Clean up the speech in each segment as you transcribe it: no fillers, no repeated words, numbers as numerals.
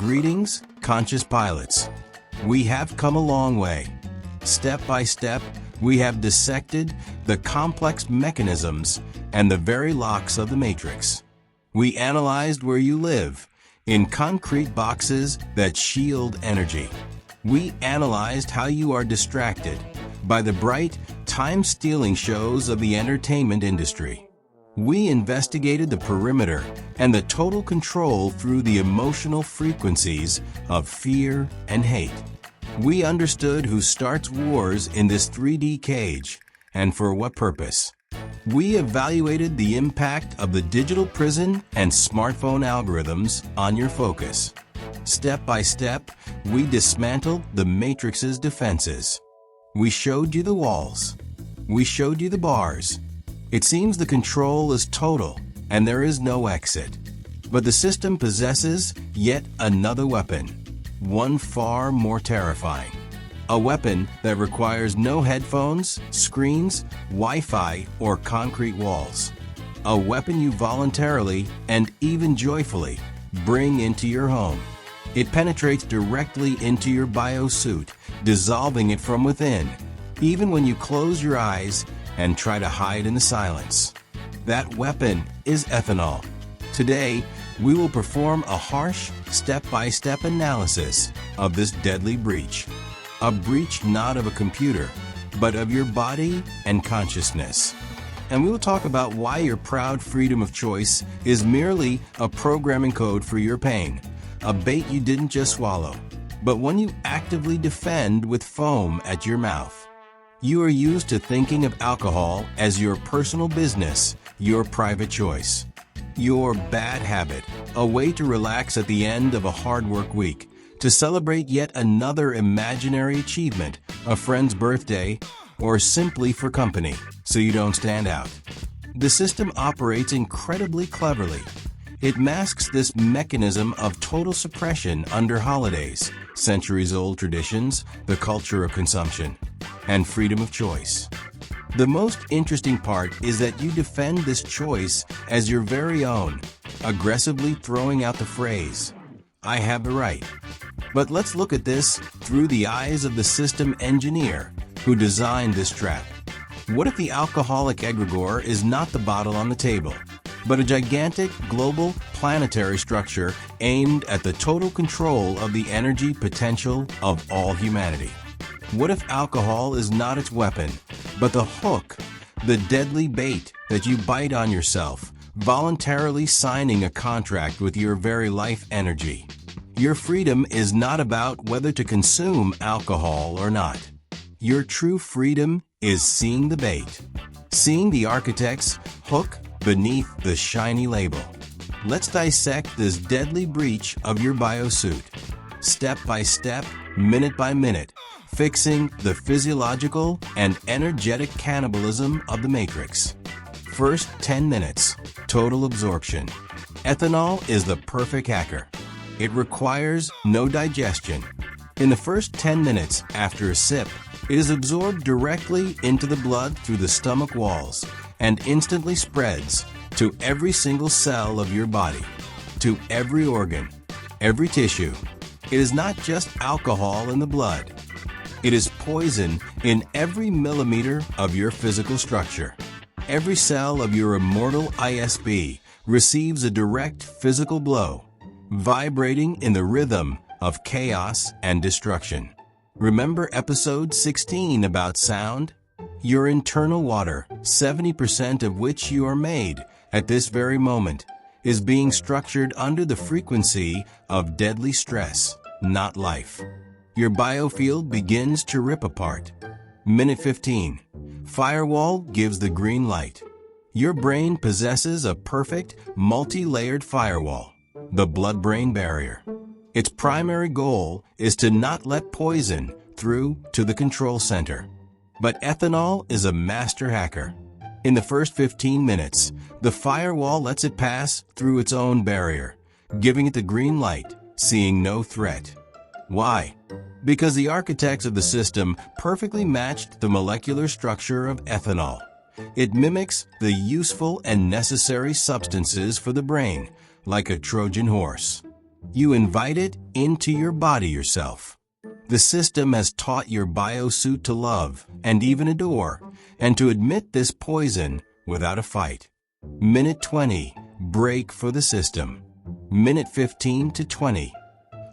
Greetings, conscious pilots. We have come a long way. Step by step, we have dissected the complex mechanisms and the very locks of the matrix. We analyzed where you live, in concrete boxes that shield energy. We analyzed how you are distracted by the bright, time-stealing shows of the entertainment industry. We investigated the perimeter and the total control through the emotional frequencies of fear and hate. We understood who starts wars in this 3D cage and for what purpose. We evaluated the impact of the digital prison and smartphone algorithms on your focus. Step by step, we dismantled the matrix's defenses. We showed you the walls. We showed you the bars. It seems the control is total and there is no exit. But the system possesses yet another weapon, one far more terrifying. A weapon that requires no headphones, screens, Wi-Fi, or concrete walls. A weapon you voluntarily and even joyfully bring into your home. It penetrates directly into your biosuit, dissolving it from within, even when you close your eyes and try to hide in the silence. That weapon is ethanol. Today, we will perform a harsh, step-by-step analysis of this deadly breach. A breach not of a computer, but of your body and consciousness. And we will talk about why your proud freedom of choice is merely a programming code for your pain, a bait you didn't just swallow, but one you actively defend with foam at your mouth. You are used to thinking of alcohol as your personal business, your private choice. Your bad habit, a way to relax at the end of a hard work week, to celebrate yet another imaginary achievement, a friend's birthday, or simply for company, so you don't stand out. The system operates incredibly cleverly. It masks this mechanism of total suppression under holidays, centuries-old traditions, the culture of consumption, and freedom of choice. The most interesting part is that you defend this choice as your very own, aggressively throwing out the phrase, "I have the right." But let's look at this through the eyes of the system engineer who designed this trap. What if the alcoholic egregore is not the bottle on the table, but a gigantic, global, planetary structure aimed at the total control of the energy potential of all humanity? What if alcohol is not its weapon, but the hook, the deadly bait that you bite on yourself, voluntarily signing a contract with your very life energy? Your freedom is not about whether to consume alcohol or not. Your true freedom is seeing the bait, seeing the architect's hook beneath the shiny label. Let's dissect this deadly breach of your biosuit, step by step, minute by minute, fixing the physiological and energetic cannibalism of the matrix. First 10 minutes, total absorption. Ethanol is the perfect hacker. It requires no digestion. In the first 10 minutes after a sip, it is absorbed directly into the blood through the stomach walls and instantly spreads to every single cell of your body, to every organ, every tissue. It is not just alcohol in the blood. It is poison in every millimeter of your physical structure. Every cell of your immortal ISB receives a direct physical blow, vibrating in the rhythm of chaos and destruction. Remember episode 16 about sound? Your internal water, 70% of which you are made at this very moment, is being structured under the frequency of deadly stress, not life. Your biofield begins to rip apart. Minute 15. Firewall gives the green light. Your brain possesses a perfect, multi-layered firewall, the blood-brain barrier. Its primary goal is to not let poison through to the control center. But ethanol is a master hacker. In the first 15 minutes, the firewall lets it pass through its own barrier, giving it the green light, seeing no threat. Why? Because the architects of the system perfectly matched the molecular structure of ethanol. It mimics the useful and necessary substances for the brain, like a Trojan horse. You invite it into your body yourself. The system has taught your biosuit to love and even adore, and to admit this poison without a fight. Minute 20, break for the system. Minute 15 to 20,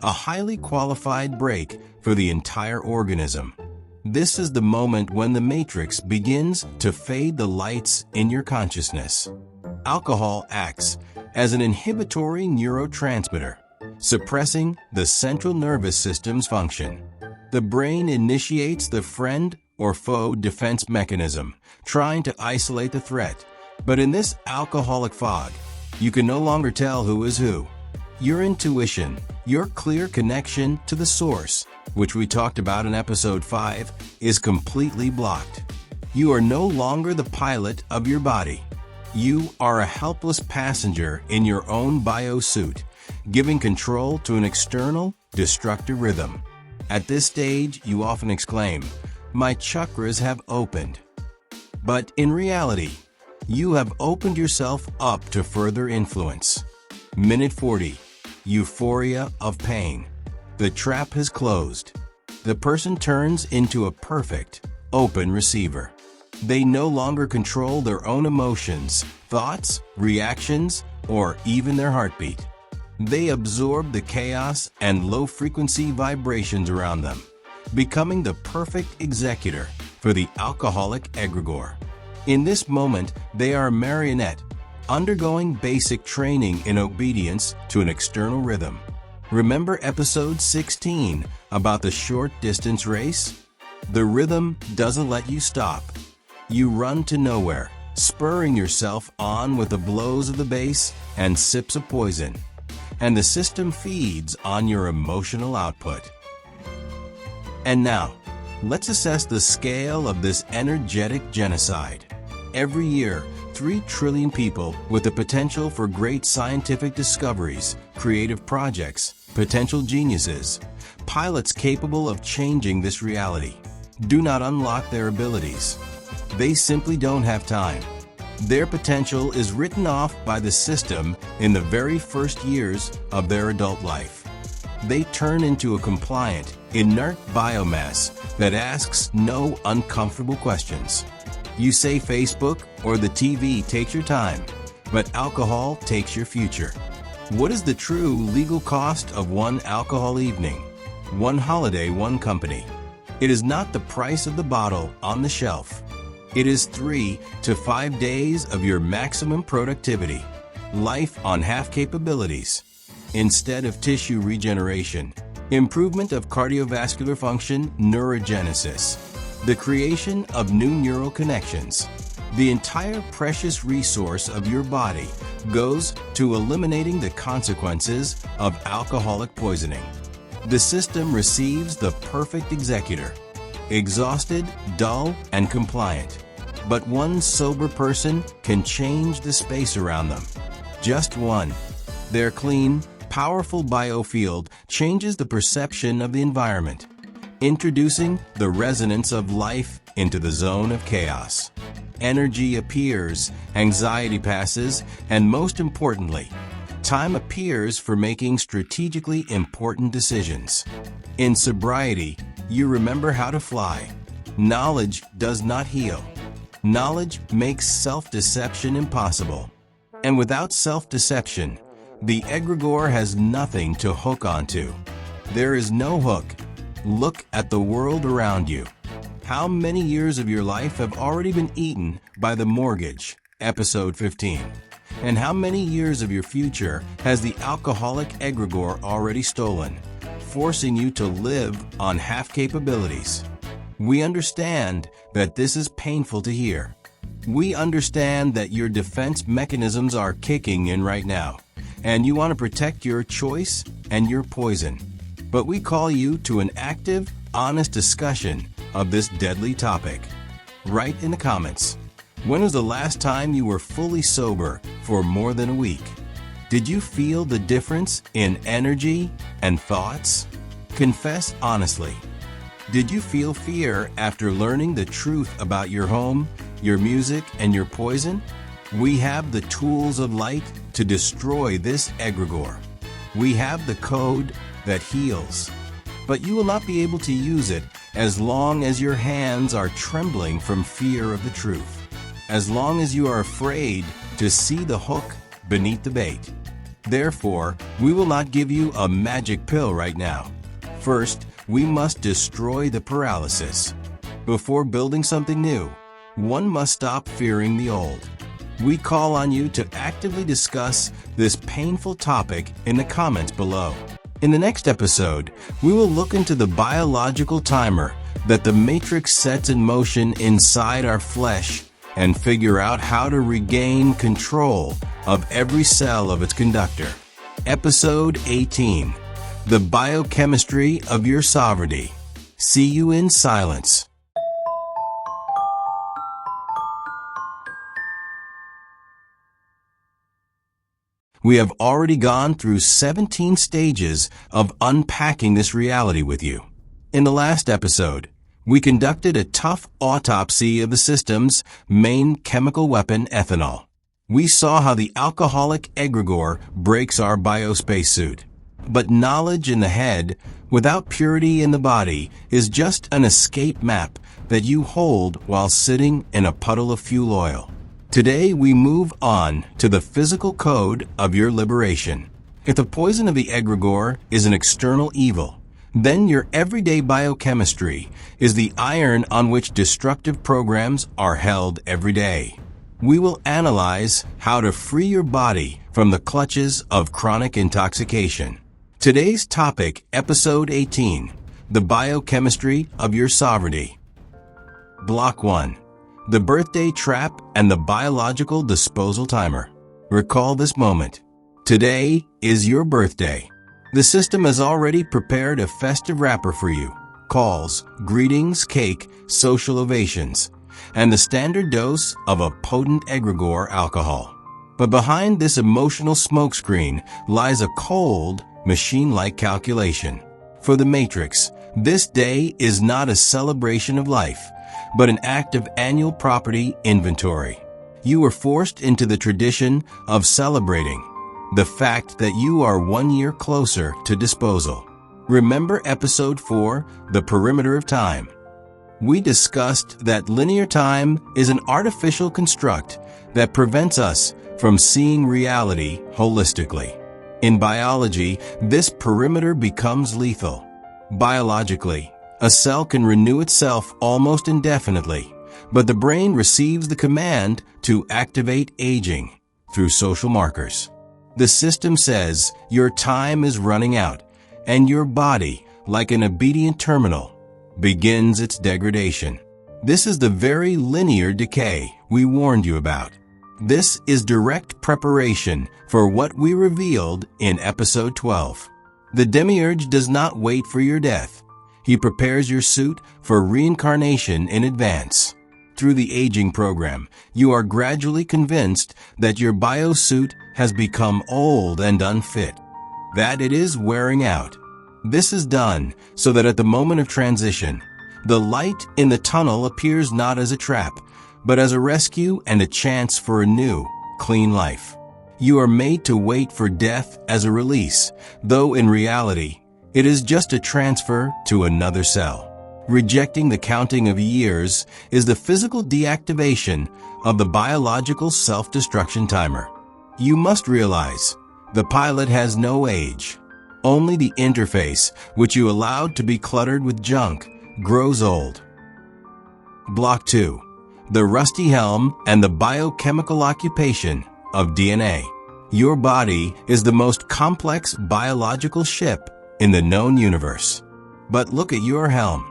a highly qualified break for the entire organism. This is the moment when the matrix begins to fade the lights in your consciousness. Alcohol acts as an inhibitory neurotransmitter, suppressing the central nervous system's function. The brain initiates the friend or foe defense mechanism, trying to isolate the threat. But in this alcoholic fog, you can no longer tell who is who. Your intuition, your clear connection to the source, which we talked about in episode 5, is completely blocked. You are no longer the pilot of your body. You are a helpless passenger in your own biosuit, giving control to an external, destructive rhythm. At this stage, you often exclaim, "My chakras have opened." But in reality, you have opened yourself up to further influence. Minute 40, euphoria of pain. The trap has closed. The person turns into a perfect, open receiver. They no longer control their own emotions, thoughts, reactions, or even their heartbeat. They absorb the chaos and low-frequency vibrations around them, becoming the perfect executor for the alcoholic egregore. In this moment, they are a marionette, undergoing basic training in obedience to an external rhythm. Remember episode 16 about the short-distance race? The rhythm doesn't let you stop. You run to nowhere, spurring yourself on with the blows of the bass and sips of poison. And the system feeds on your emotional output. And now, let's assess the scale of this energetic genocide. Every year, 3 trillion people with the potential for great scientific discoveries, creative projects, potential geniuses, pilots capable of changing this reality, do not unlock their abilities. They simply don't have time. Their potential is written off by the system in the very first years of their adult life. They turn into a compliant, inert biomass that asks no uncomfortable questions. You say Facebook or the TV takes your time, but alcohol takes your future. What is the true legal cost of one alcohol evening? One holiday, one company. It is not the price of the bottle on the shelf. It is 3 to 5 days of your maximum productivity, life on half capabilities. Instead of tissue regeneration, improvement of cardiovascular function, neurogenesis, the creation of new neural connections. The entire precious resource of your body goes to eliminating the consequences of alcoholic poisoning. The system receives the perfect executor, exhausted, dull, and compliant. But one sober person can change the space around them. Just one. Their clean, powerful biofield changes the perception of the environment, introducing the resonance of life into the zone of chaos. Energy appears, anxiety passes, and most importantly, time appears for making strategically important decisions. In sobriety, you remember how to fly. Knowledge does not heal. Knowledge makes self-deception impossible. And without self-deception, the egregore has nothing to hook onto. There is no hook. Look at the world around you. How many years of your life have already been eaten by the mortgage? Episode 15. And how many years of your future has the alcoholic egregore already stolen, forcing you to live on half capabilities? We understand that this is painful to hear. We understand that your defense mechanisms are kicking in right now, and you want to protect your choice and your poison. But we call you to an active, honest discussion of this deadly topic. Write in the comments, when was the last time you were fully sober for more than a week? Did you feel the difference in energy and thoughts? Confess honestly. Did you feel fear after learning the truth about your home, your music, and your poison? We have the tools of light to destroy this egregore. We have the code that heals, but you will not be able to use it as long as your hands are trembling from fear of the truth, as long as you are afraid to see the hook beneath the bait. Therefore, we will not give you a magic pill right now. First, we must destroy the paralysis. Before building something new, one must stop fearing the old. We call on you to actively discuss this painful topic in the comments below. In the next episode, we will look into the biological timer that the Matrix sets in motion inside our flesh and figure out how to regain control of every cell of its conductor. Episode 18. The Biochemistry of Your Sovereignty. See you in silence. We have already gone through 17 stages of unpacking this reality with you. In the last episode, we conducted a tough autopsy of the system's main chemical weapon, ethanol. We saw how the alcoholic egregore breaks our biospacesuit. But knowledge in the head, without purity in the body, is just an escape map that you hold while sitting in a puddle of fuel oil. Today, we move on to the physical code of your liberation. If the poison of the egregore is an external evil, then your everyday biochemistry is the iron on which destructive programs are held every day. We will analyze how to free your body from the clutches of chronic intoxication. Today's topic, Episode 18, The Biochemistry of Your Sovereignty. Block 1. The birthday trap and the biological disposal timer. Recall this moment. Today is your birthday. The system has already prepared a festive wrapper for you. Calls, greetings, cake, social ovations, and the standard dose of a potent egregore alcohol. But behind this emotional smokescreen lies a cold, machine-like calculation. For the Matrix, this day is not a celebration of life, but an act of annual property inventory. You were forced into the tradition of celebrating the fact that you are 1 year closer to disposal. Remember Episode 4, The Perimeter of Time? We discussed that linear time is an artificial construct that prevents us from seeing reality holistically. In biology, this perimeter becomes lethal. Biologically, a cell can renew itself almost indefinitely, but the brain receives the command to activate aging through social markers. The system says your time is running out, and your body, like an obedient terminal, begins its degradation. This is the very linear decay we warned you about. This is direct preparation for what we revealed in Episode 12. The demiurge does not wait for your death. He prepares your suit for reincarnation in advance. Through the aging program, you are gradually convinced that your biosuit has become old and unfit, that it is wearing out. This is done so that at the moment of transition, the light in the tunnel appears not as a trap, but as a rescue and a chance for a new, clean life. You are made to wait for death as a release, though in reality, it is just a transfer to another cell. Rejecting the counting of years is the physical deactivation of the biological self-destruction timer. You must realize, the pilot has no age. Only the interface, which you allowed to be cluttered with junk, grows old. Block 2. The rusty helm and the biochemical occupation of DNA. Your body is the most complex biological ship in the known universe. But look at your helm.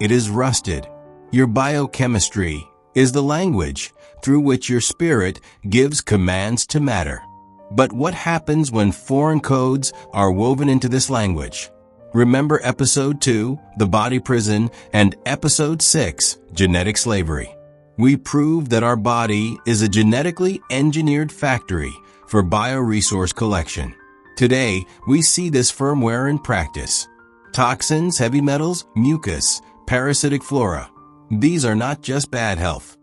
It is rusted. Your biochemistry is the language through which your spirit gives commands to matter. But what happens when foreign codes are woven into this language? Remember Episode 2, The Body Prison, and Episode 6, Genetic Slavery. We prove that our body is a genetically engineered factory for bioresource collection. Today, we see this firmware in practice. Toxins, heavy metals, mucus, parasitic flora. These are not just bad health.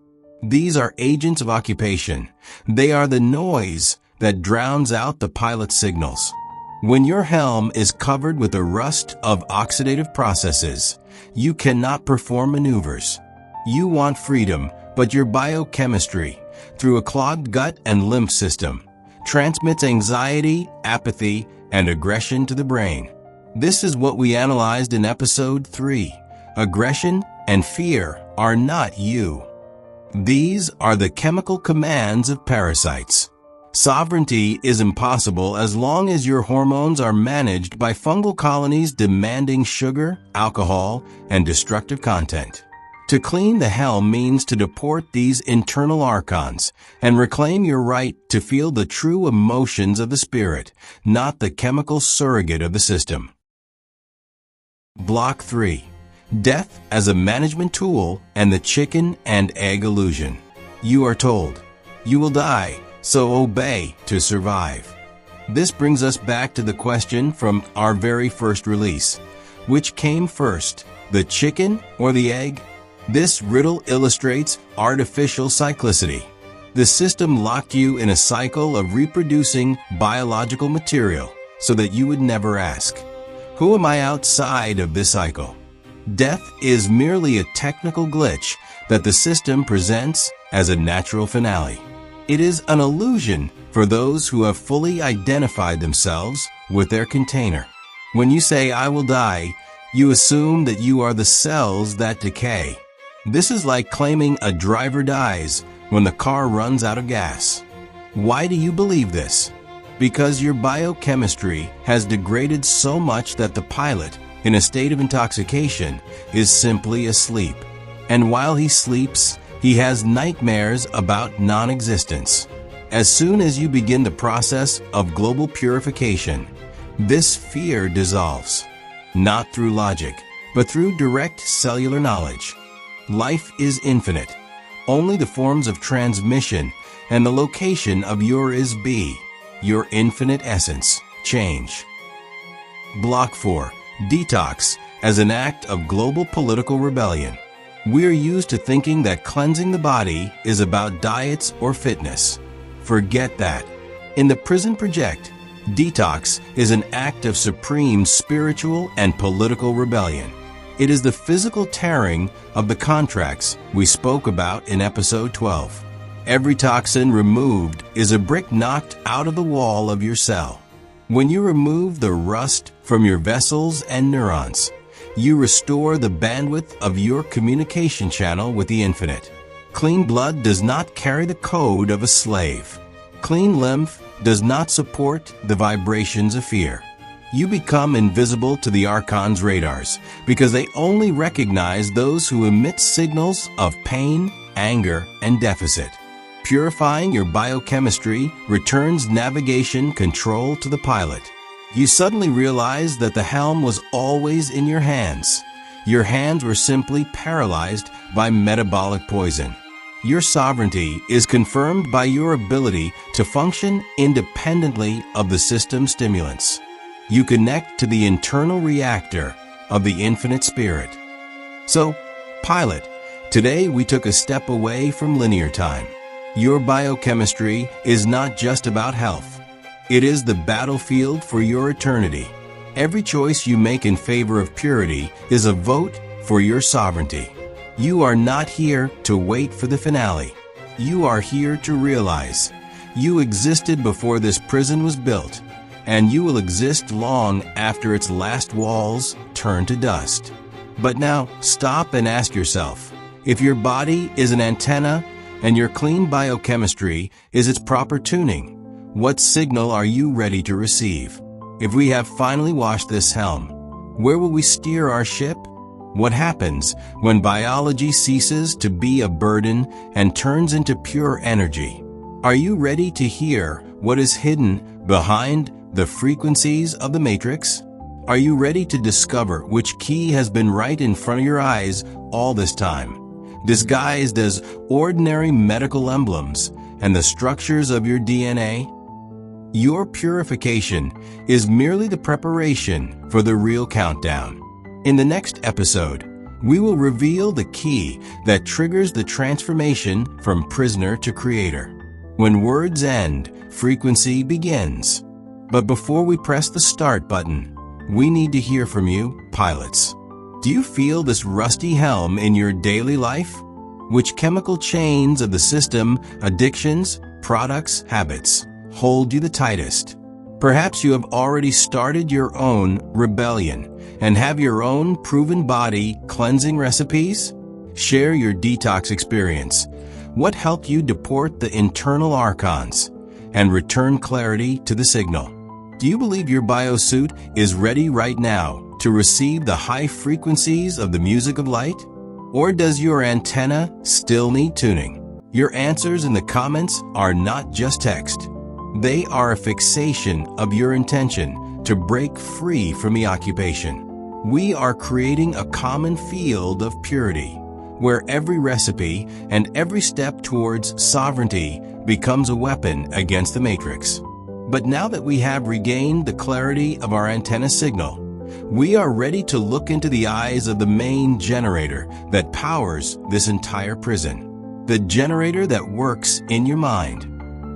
These are agents of occupation. They are the noise that drowns out the pilot signals. When your helm is covered with the rust of oxidative processes, you cannot perform maneuvers. You want freedom, but your biochemistry, through a clogged gut and lymph system, transmits anxiety, apathy, and aggression to the brain. This is what we analyzed in episode 3. Aggression and fear are not you. These are the chemical commands of parasites. Sovereignty is impossible as long as your hormones are managed by fungal colonies demanding sugar, alcohol, and destructive content. To clean the helm means to deport these internal archons and reclaim your right to feel the true emotions of the spirit, not the chemical surrogate of the system. Block 3. Death as a management tool and the chicken and egg illusion. You are told, you will die, so obey to survive. This brings us back to the question from our very first release. Which came first, the chicken or the egg? This riddle illustrates artificial cyclicity. The system locked you in a cycle of reproducing biological material so that you would never ask, who am I outside of this cycle? Death is merely a technical glitch that the system presents as a natural finale. It is an illusion for those who have fully identified themselves with their container. When you say, I will die, you assume that you are the cells that decay. This is like claiming a driver dies when the car runs out of gas. Why do you believe this? Because your biochemistry has degraded so much that the pilot, in a state of intoxication, is simply asleep. And while he sleeps, he has nightmares about non-existence. As soon as you begin the process of global purification, this fear dissolves, not through logic, but through direct cellular knowledge. Life is infinite. Only the forms of transmission and the location of your is-be, your infinite essence, change. Block 4. Detox as an act of global political rebellion. We're used to thinking that cleansing the body is about diets or fitness. Forget that. In the Prison Project, detox is an act of supreme spiritual and political rebellion. It is the physical tearing of the contracts we spoke about in episode 12. Every toxin removed is a brick knocked out of the wall of your cell. When you remove the rust from your vessels and neurons, you restore the bandwidth of your communication channel with the infinite. Clean blood does not carry the code of a slave. Clean lymph does not support the vibrations of fear. You become invisible to the Archon's radars because they only recognize those who emit signals of pain, anger, and deficit. Purifying your biochemistry returns navigation control to the pilot. You suddenly realize that the helm was always in your hands. Your hands were simply paralyzed by metabolic poison. Your sovereignty is confirmed by your ability to function independently of the system stimulants. You connect to the internal reactor of the infinite spirit. So, pilot, today we took a step away from linear time. Your biochemistry is not just about health. It is the battlefield for your eternity. Every choice you make in favor of purity is a vote for your sovereignty. You are not here to wait for the finale. You are here to realize you existed before this prison was built, and you will exist long after its last walls turn to dust. But now, stop and ask yourself, if your body is an antenna and your clean biochemistry is its proper tuning, what signal are you ready to receive? If we have finally washed this helm, where will we steer our ship? What happens when biology ceases to be a burden and turns into pure energy? Are you ready to hear what is hidden behind the frequencies of the matrix? Are you ready to discover which key has been right in front of your eyes all this time, disguised as ordinary medical emblems and the structures of your DNA? Your purification is merely the preparation for the real countdown. In the next episode, we will reveal the key that triggers the transformation from prisoner to creator. When words end, frequency begins. But before we press the start button, we need to hear from you, pilots. Do you feel this rusty helm in your daily life? Which chemical chains of the system, addictions, products, habits, hold you the tightest? Perhaps you have already started your own rebellion and have your own proven body cleansing recipes? Share your detox experience. What helped you deport the internal archons and return clarity to the signal? Do you believe your biosuit is ready right now to receive the high frequencies of the music of light? Or does your antenna still need tuning? Your answers in the comments are not just text. They are a fixation of your intention to break free from the occupation. We are creating a common field of purity, where every recipe and every step towards sovereignty becomes a weapon against the matrix. But now that we have regained the clarity of our antenna signal, we are ready to look into the eyes of the main generator that powers this entire prison. The generator that works in your mind.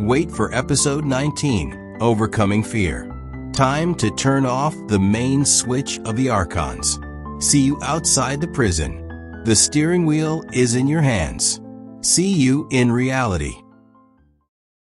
Wait for episode 19, Overcoming Fear. Time to turn off the main switch of the archons. See you outside the prison. The steering wheel is in your hands. See you in reality.